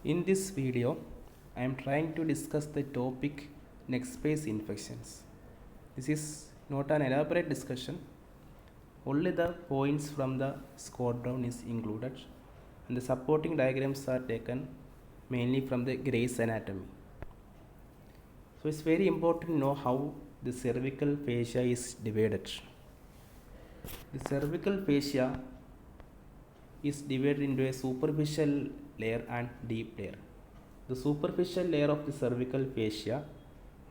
In this video, I am trying to discuss the topic neck space infections. This is not an elaborate discussion, only the points from the score down is included and the supporting diagrams are taken mainly from the Gray's anatomy. So it's very important to know how the cervical fascia is divided. The cervical fascia is divided into a superficial layer and deep layer. The superficial layer of the cervical fascia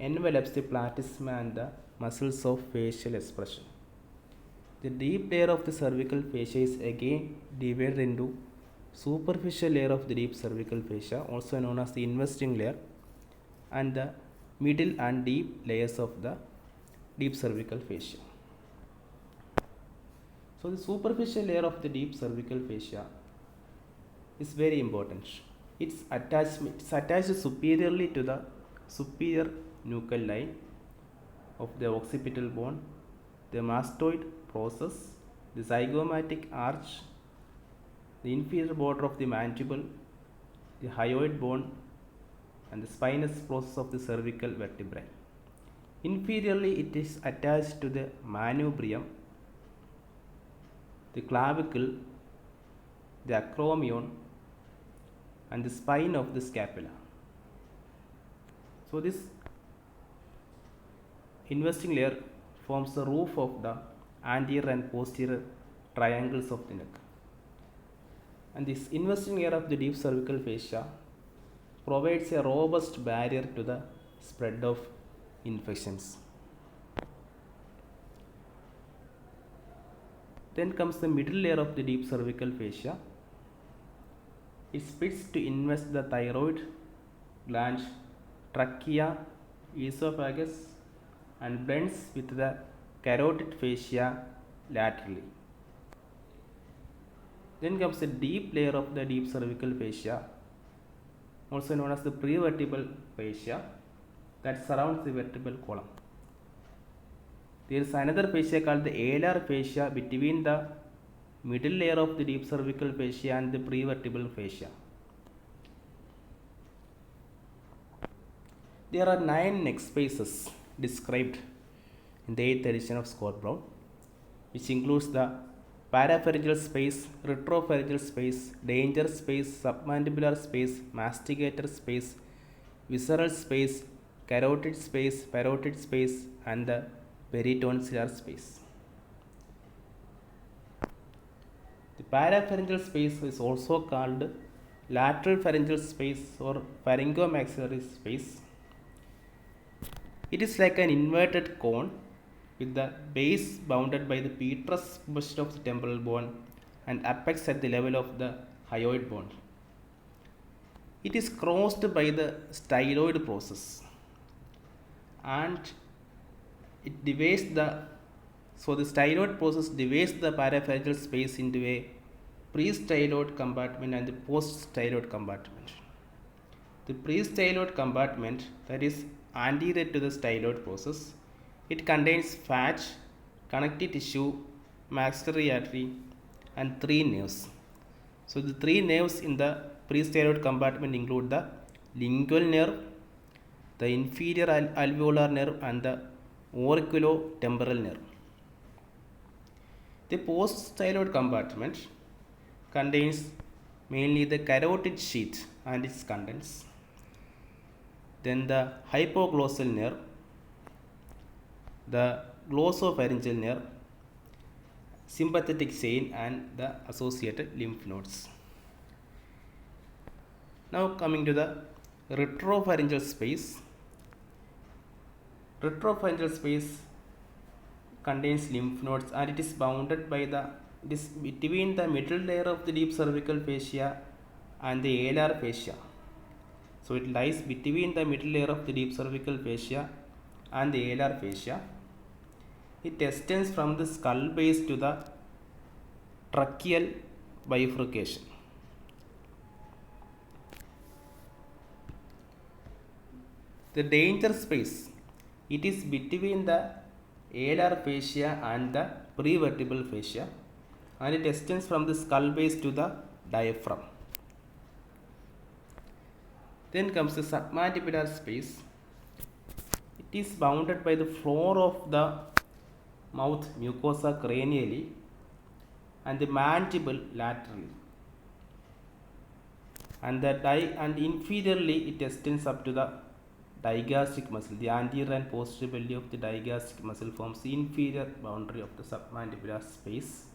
envelops the platysma and the muscles of facial expression. The deep layer of the cervical fascia is again divided into superficial layer of the deep cervical fascia, also known as the investing layer, and the middle and deep layers of the deep cervical fascia. So the superficial layer of the deep cervical fascia is very important. It's attached superiorly to the superior nuchal line of the occipital bone, the mastoid process, the zygomatic arch, the inferior border of the mandible, the hyoid bone, and the spinous process of the cervical vertebrae. Inferiorly, it is attached to the manubrium, the clavicle, the acromion, and the spine of the scapula. So this investing layer forms the roof of the anterior and posterior triangles of the neck. And this investing layer of the deep cervical fascia provides a robust barrier to the spread of infections. Then comes the middle layer of the deep cervical fascia. It splits to invest the thyroid gland, trachea, esophagus, and blends with the carotid fascia laterally. Then comes the deep layer of the deep cervical fascia, also known as the prevertebral fascia, that surrounds the vertebral column. There is another fascia called the alar fascia between the middle layer of the deep cervical fascia and the prevertebral fascia. There are 9 neck spaces described in the 8th edition of Scott Brown, which includes the parapharyngeal space, retropharyngeal space, danger space, submandibular space, masticator space, visceral space, carotid space, parotid space, and the peritonsillar space. The parapharyngeal space is also called lateral pharyngeal space or pharyngomaxillary space. It is like an inverted cone with the base bounded by the petrous portion of the temporal bone and apex at the level of the hyoid bone. It is crossed by the styloid process and it divides the styloid process divides the parapharyngeal space into a pre-styloid compartment and the post-styloid compartment. The pre-styloid compartment, that is anterior to the styloid process, it contains fat, connective tissue, maxillary artery, and 3 nerves. So the 3 nerves in the pre-styloid compartment include the lingual nerve, the inferior alveolar nerve, and the auriculotemporal nerve. The post-styloid compartment contains mainly the carotid sheath and its contents, then the hypoglossal nerve, the glossopharyngeal nerve, sympathetic chain, and the associated lymph nodes. Now coming to the retropharyngeal space. Retropharyngeal space contains lymph nodes and it is bounded by between the middle layer of the deep cervical fascia and the alar fascia. So it lies between the middle layer of the deep cervical fascia and the alar fascia. It extends from the skull base to the tracheal bifurcation. The danger space, it is between the alar fascia and the prevertebral fascia and it extends from the skull base to the diaphragm. Then comes the submandibular space. It is bounded by the floor of the mouth mucosa cranially and the mandible laterally, and inferiorly it extends up to the digastric muscle. The anterior and posterior belly of the digastric muscle forms the inferior boundary of the submandibular space.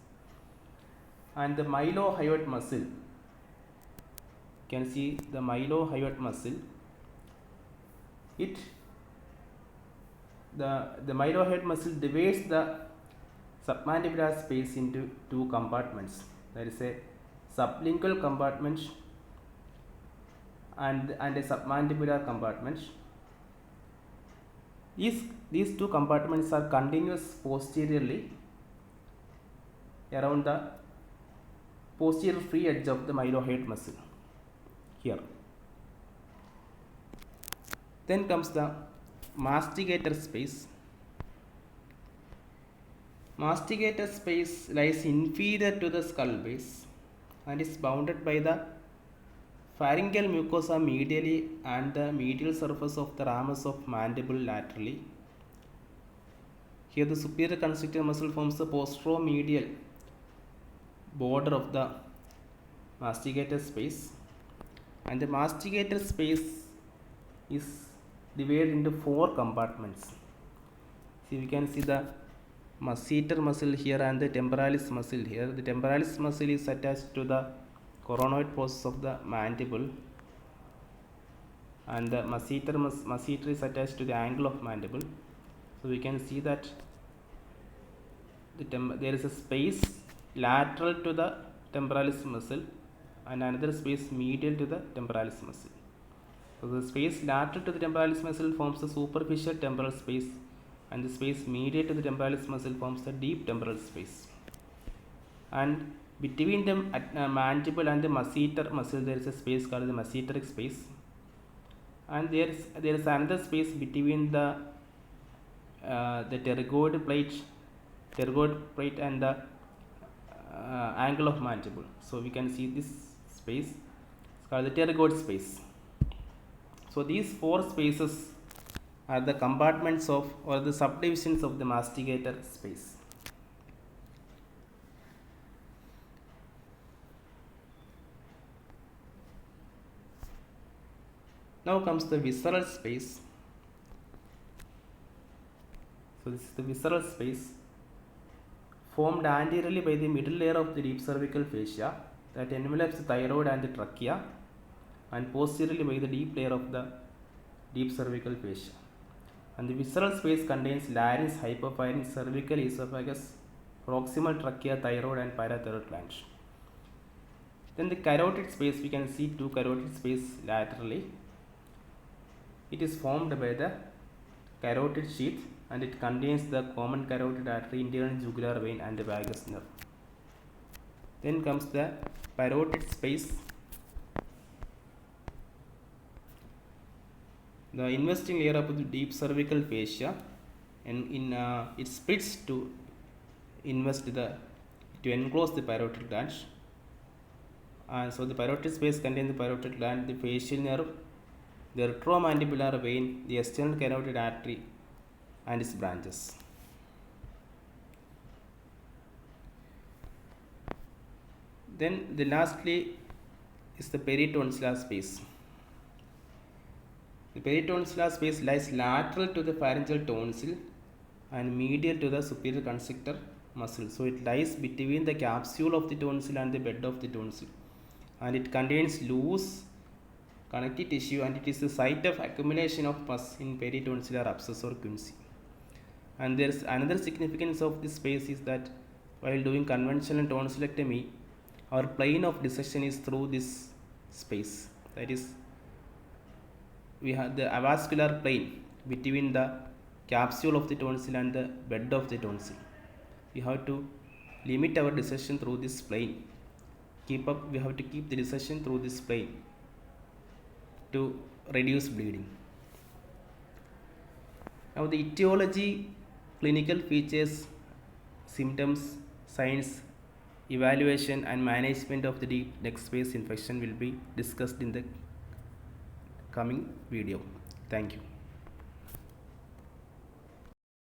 And the mylohyoid muscle, you can see the mylohyoid muscle, the mylohyoid muscle divides the submandibular space into two compartments. There is a sublingual compartment and a submandibular compartment. These two compartments are continuous posteriorly around the posterior free edge of the mylohyoid muscle here. Then comes the masticator space. Masticator space lies inferior to the skull base and is bounded by the pharyngeal mucosa medially and the medial surface of the ramus of mandible laterally. Here the superior constrictor muscle forms the posteromedial border of the masticator space, and the masticator space is divided into four compartments. See, we can see the masseter muscle here and the temporalis muscle here. The temporalis muscle is attached to the coronoid process of the mandible, and the masseter is attached to the angle of mandible. So we can see that there is a space lateral to the temporalis muscle and another space medial to the temporalis muscle. So the space lateral to the temporalis muscle forms the superficial temporal space, and the space medial to the temporalis muscle forms the deep temporal space. And between the mandible and the masseter muscle there is a space called the masseteric space, and there is another space between the pterygoid plate and the angle of mandible. So we can see this space is called the pterygoid space. So these four spaces are the compartments of or the subdivisions of the masticator space. Now comes the visceral space. So this is the visceral space formed anteriorly by the middle layer of the deep cervical fascia that envelops the thyroid and the trachea, and posteriorly by the deep layer of the deep cervical fascia. And the visceral space contains larynx, hypopharynx, cervical, esophagus, proximal trachea, thyroid and parathyroid glands. Then the carotid space, we can see two carotid space laterally. It is formed by the carotid sheath and it contains the common carotid artery, internal jugular vein and the vagus nerve. Then comes the parotid space. The investing layer of the deep cervical fascia, and it splits to enclose the parotid glands. So the parotid space contains the parotid gland, the facial nerve, the retromandibular vein, the external carotid artery and its branches. Then lastly is the peritonsillar space. The peritonsillar space lies lateral to the pharyngeal tonsil and medial to the superior constrictor muscle. So it lies between the capsule of the tonsil and the bed of the tonsil, and it contains loose connective tissue, and it is the site of accumulation of pus in peritonsillar abscess or quinsy. And there is another significance of this space is that while doing conventional tonsillectomy, our plane of dissection is through this space. That is, we have the avascular plane between the capsule of the tonsil and the bed of the tonsil. We have to limit our dissection through this plane. We have to keep the dissection through this plane to reduce bleeding. Now the etiology, clinical features, symptoms, signs, evaluation and management of the deep neck space infection will be discussed in the coming video. Thank you.